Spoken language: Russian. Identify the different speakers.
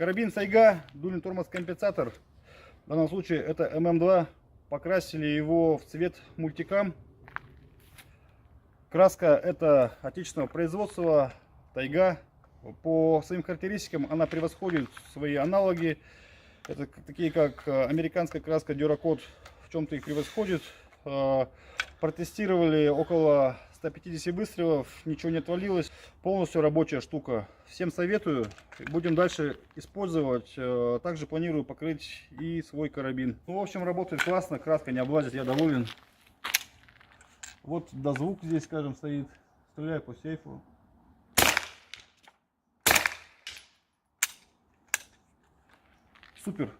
Speaker 1: Карабин Сайга, дульный тормоз-компенсатор. В данном случае это ММ2. Покрасили его в цвет мультикам. Краска это отечественного производства Тайга. По своим характеристикам она превосходит свои аналоги. Это такие как американская краска Дюракод, в чем-то их превосходит. Протестировали около 150 выстрелов, ничего не отвалилось. Полностью рабочая штука. Всем советую. Будем дальше использовать. Также планирую покрыть и свой карабин. Ну, в общем, работает классно, краска не облазит, я доволен. Вот дозвук здесь, скажем, стоит. Стреляю по сейфу. Супер.